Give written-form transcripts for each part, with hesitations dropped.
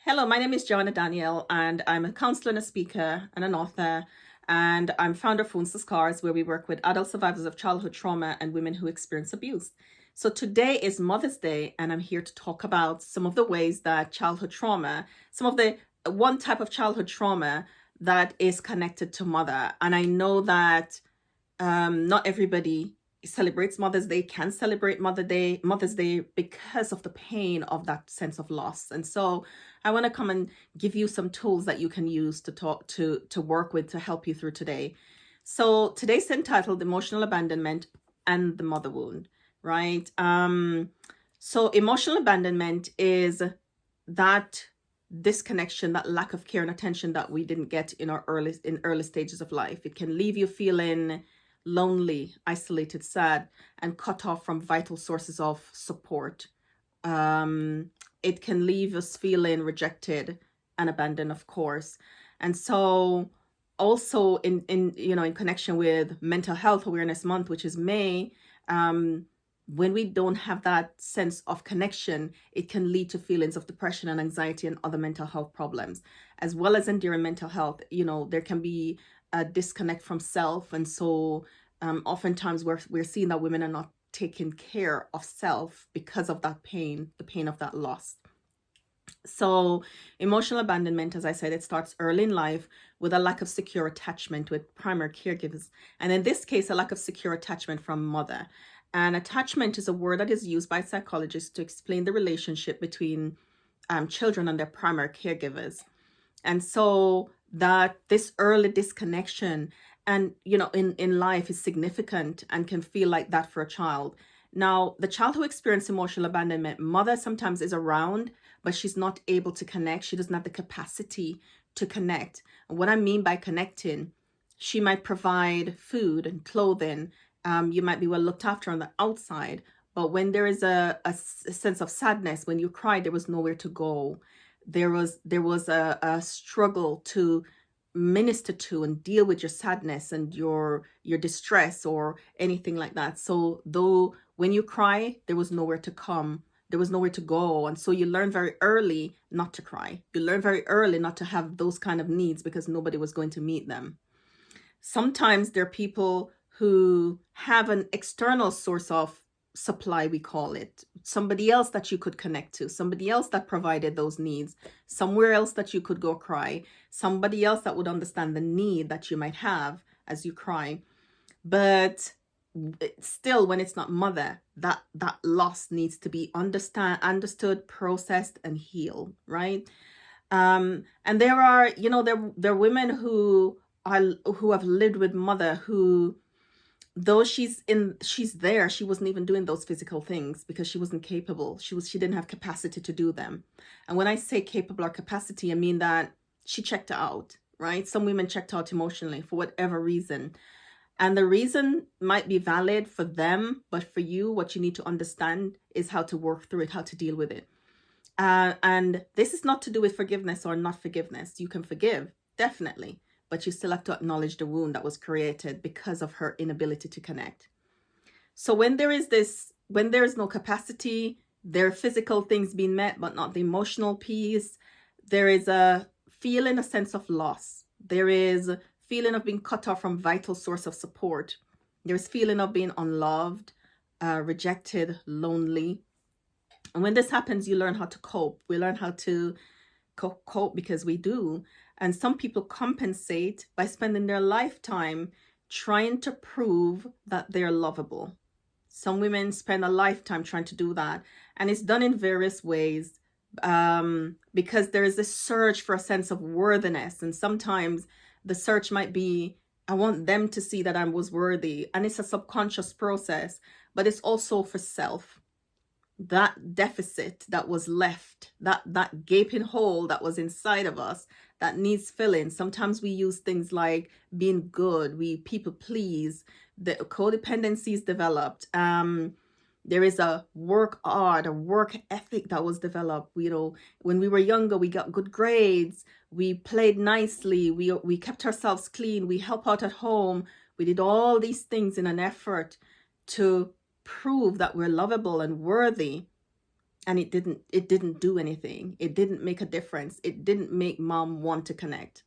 Hello, my name is Joanna Daniel, and I'm a counselor and a speaker and an author. And I'm founder of Wounds to Scars, where we work with adult survivors of childhood trauma and women who experience abuse. So today is Mother's Day, and I'm here to talk about some of the ways that childhood trauma, some of the one type of childhood trauma that is connected to mother. And I know that not everybody celebrates Mother's Day, can celebrate Mother's Day because of the pain of that sense of loss. And so I want to come and give you some tools that you can use to talk to work with to help you through today. So today's entitled Emotional Abandonment and the Mother Wound, right? So emotional abandonment is that disconnection, that lack of care and attention that we didn't get in early stages of life. It can leave you feeling lonely, isolated, sad, and cut off from vital sources of support. It can leave us feeling rejected and abandoned, of course. And so also in connection with Mental Health Awareness Month, which is May, when we don't have that sense of connection, it can lead to feelings of depression and anxiety and other mental health problems, as well as enduring mental health. There can be a disconnect from self. And so oftentimes we're seeing that women are not taking care of self because of that pain, the pain of that loss. So emotional abandonment, as I said, it starts early in life with a lack of secure attachment with primary caregivers. And in this case, a lack of secure attachment from mother. And attachment is a word that is used by psychologists to explain the relationship between children and their primary caregivers. And so that this early disconnection and in life is significant and can feel like that for a child. Now, the child who experiences emotional abandonment, mother sometimes is around, but she's not able to connect. She doesn't have the capacity to connect. And what I mean by connecting, she might provide food and clothing. You might be well looked after on the outside, but when there is a sense of sadness, when you cry, there was nowhere to go. There was a struggle to minister to and deal with your sadness and your distress or anything like that. So though when you cry, there was nowhere to come, there was nowhere to go. And so you learn very early not to cry. You learn very early not to have those kind of needs because nobody was going to meet them. Sometimes there are people who have an external source of supply, we call it, somebody else that you could connect to, somebody else that provided those needs, somewhere else that you could go cry, somebody else that would understand the need that you might have as you cry. But still, when it's not mother, that loss needs to be understood, processed, and healed, right? And there are there are women who have lived with mother who, though she's there, she wasn't even doing those physical things because she wasn't capable. She didn't have capacity to do them. And when I say capable or capacity, I mean that she checked out, right? Some women checked out emotionally for whatever reason. And the reason might be valid for them, but for you, what you need to understand is how to work through it, how to deal with it. And this is not to do with forgiveness or not forgiveness. You can forgive, definitely, but you still have to acknowledge the wound that was created because of her inability to connect. So when there is no capacity, there are physical things being met, but not the emotional piece. There is a sense of loss. There is a feeling of being cut off from vital source of support. There's feeling of being unloved, rejected, lonely. And when this happens, you learn how to cope. We learn how to cope because we do. And some people compensate by spending their lifetime trying to prove that they're lovable. Some women spend a lifetime trying to do that. And it's done in various ways because there is a search for a sense of worthiness. And sometimes the search might be, I want them to see that I was worthy. And it's a subconscious process, but it's also for self. That deficit that was left, that gaping hole that was inside of us that needs filling. Sometimes we use things like being good, we people please, the codependency is developed. There is a work ethic that was developed. When we were younger, we got good grades, we played nicely, we kept ourselves clean, we help out at home, we did all these things in an effort to prove that we're lovable and worthy. and it didn't do anything. It didn't make a difference. It didn't make mom want to connect.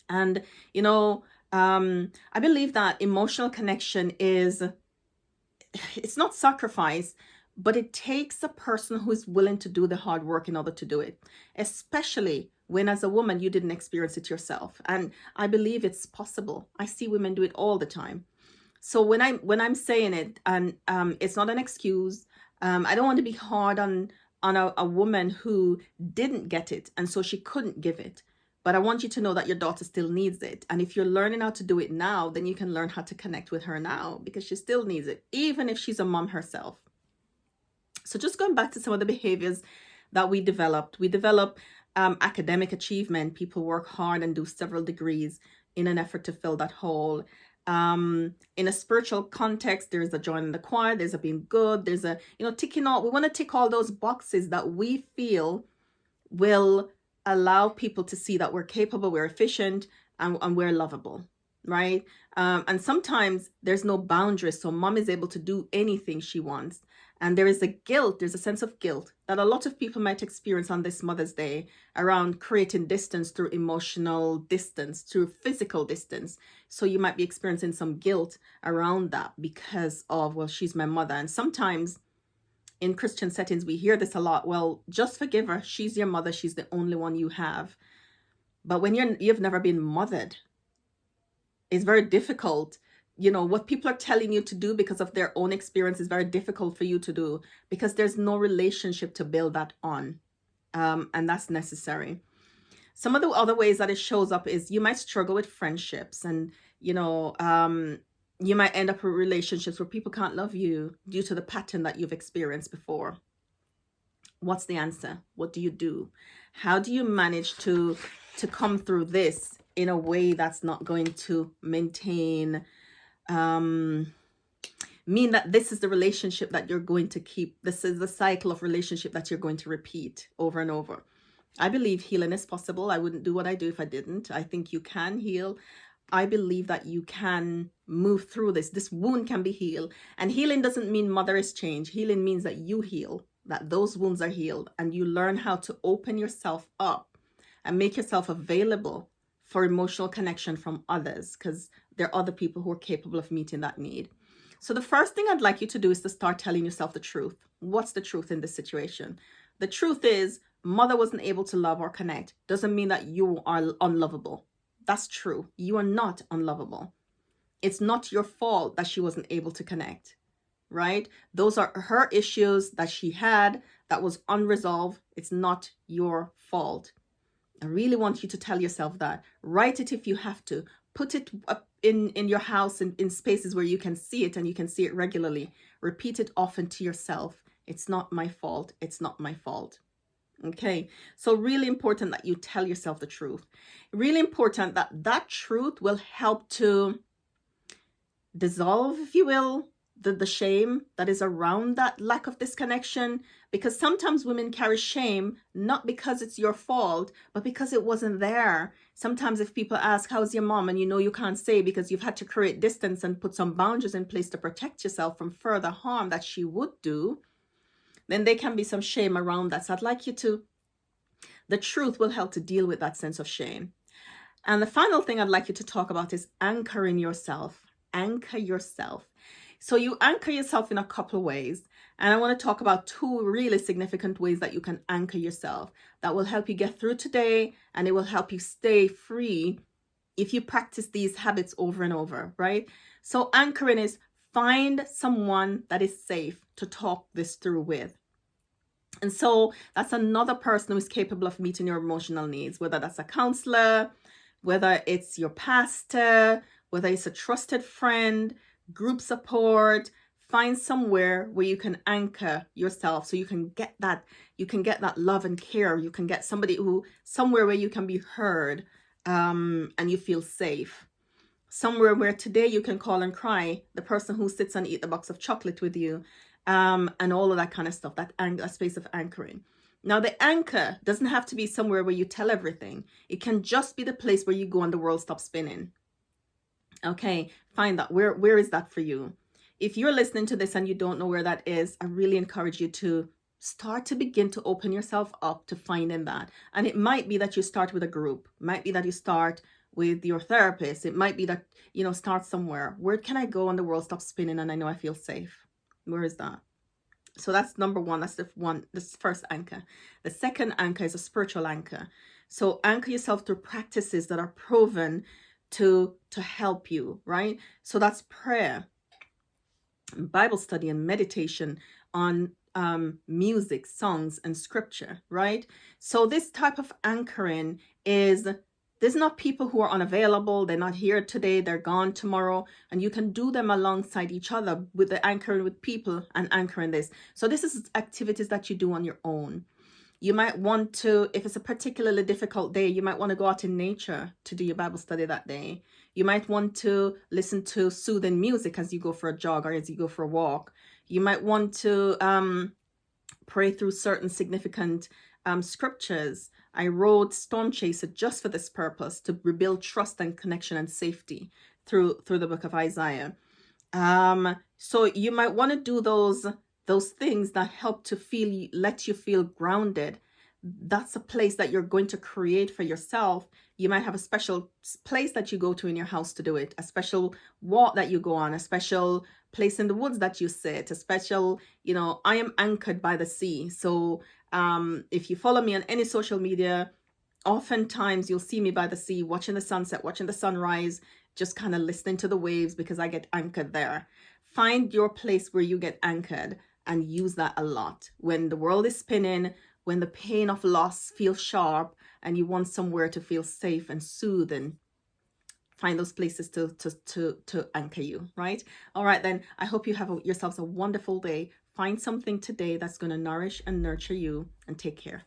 And you know, I believe that emotional connection is, it's not sacrifice, but it takes a person who is willing to do the hard work in order to do it, especially when as a woman you didn't experience it yourself. And I believe it's possible. I see women do it all the time. So when I'm saying it, and it's not an excuse. I don't want to be hard on a woman who didn't get it and so she couldn't give it. But I want you to know that your daughter still needs it. And if you're learning how to do it now, then you can learn how to connect with her now, because she still needs it, even if she's a mom herself. So just going back to some of the behaviors that we developed. We develop academic achievement. People work hard and do several degrees in an effort to fill that hole. In a spiritual context, there's a joining the choir, there's a being good, there's a, ticking all, we want to tick all those boxes that we feel will allow people to see that we're capable, we're efficient, and we're lovable, right? And sometimes there's no boundaries, so mom is able to do anything she wants. And there's a sense of guilt that a lot of people might experience on this Mother's Day around creating distance through emotional distance, through physical distance. So you might be experiencing some guilt around that because of, well, she's my mother. And sometimes in Christian settings, we hear this a lot. Well, just forgive her. She's your mother. She's the only one you have. But when you've never been mothered, it's very difficult. What people are telling you to do because of their own experience is very difficult for you to do, because there's no relationship to build that on. And that's necessary. Some of the other ways that it shows up is you might struggle with friendships, and, you might end up with relationships where people can't love you due to the pattern that you've experienced before. What's the answer? What do you do? How do you manage to come through this in a way that's not going to mean that this is the relationship that you're going to keep? This is the cycle of relationship that you're going to repeat over and over. I believe healing is possible. I wouldn't do what I do if I didn't. I think you can heal. I believe that you can move through this. This wound can be healed. And healing doesn't mean mother is changed. Healing means that you heal, that those wounds are healed, and you learn how to open yourself up and make yourself available for emotional connection from others, because there are other people who are capable of meeting that need. So the first thing I'd like you to do is to start telling yourself the truth. What's the truth in this situation? The truth is, mother wasn't able to love or connect. Doesn't mean that you are unlovable. That's true. You are not unlovable. It's not your fault that she wasn't able to connect, right? Those are her issues that she had that was unresolved. It's not your fault. I really want you to tell yourself that. Write it if you have to. Put it up in your house, in spaces where you can see it, and you can see it regularly. Repeat it often to yourself. It's not my fault. It's not my fault. Okay, so really important that you tell yourself the truth. Really important that truth will help to dissolve, if you will, the shame that is around that lack of disconnection. Because sometimes women carry shame not because it's your fault, but because it wasn't there. Sometimes if people ask, how's your mom? And you can't say because you've had to create distance and put some boundaries in place to protect yourself from further harm that she would do, then there can be some shame around that. So I'd like you to, the truth will help to deal with that sense of shame. And the final thing I'd like you to talk about is anchoring yourself. Anchor yourself. So you anchor yourself in a couple of ways. And I want to talk about two really significant ways that you can anchor yourself that will help you get through today, and it will help you stay free if you practice these habits over and over, right? So anchoring is, find someone that is safe to talk this through with. And so that's another person who is capable of meeting your emotional needs, whether that's a counselor, whether it's your pastor, whether it's a trusted friend, group support. Find somewhere where you can anchor yourself, so you can get that love and care. You can get somewhere where you can be heard, and you feel safe. Somewhere where today you can call and cry, the person who sits and eat the box of chocolate with you, and all of that kind of stuff, that space of anchoring. Now, the anchor doesn't have to be somewhere where you tell everything. It can just be the place where you go and the world stops spinning. Okay, find that. Where is that for you? If you're listening to this and you don't know where that is, I really encourage you to start to begin to open yourself up to finding that. And it might be that you start with a group, it might be that you start with your therapist, it might be that, start somewhere. Where can I go and the world stops spinning and I know I feel safe? Where is that? So that's number one. That's this first anchor. The second anchor is a spiritual anchor. So anchor yourself through practices that are proven to help you, right? So that's prayer, Bible study, and meditation on music, songs, and scripture, right? So this type of anchoring is, there's not people who are unavailable, they're not here today, they're gone tomorrow, and you can do them alongside each other with the anchoring with people and anchoring this. So this is activities that you do on your own. You might want to, if it's a particularly difficult day, you might want to go out in nature to do your Bible study that day. You might want to listen to soothing music as you go for a jog or as you go for a walk. You might want to pray through certain significant scriptures. I wrote Storm Chaser just for this purpose, to rebuild trust and connection and safety through the book of Isaiah. So you might want to do those things that help to let you feel grounded. That's a place that you're going to create for yourself. You might have a special place that you go to in your house to do it, a special walk that you go on, a special place in the woods that you sit, a special, I am anchored by the sea. So if you follow me on any social media, oftentimes you'll see me by the sea, watching the sunset, watching the sunrise, just kind of listening to the waves, because I get anchored there. Find your place where you get anchored and use that a lot. When the world is spinning, when the pain of loss feels sharp and you want somewhere to feel safe and soothing, find those places to anchor you, right? All right, then. I hope you have yourselves a wonderful day. Find something today that's going to nourish and nurture you, and take care.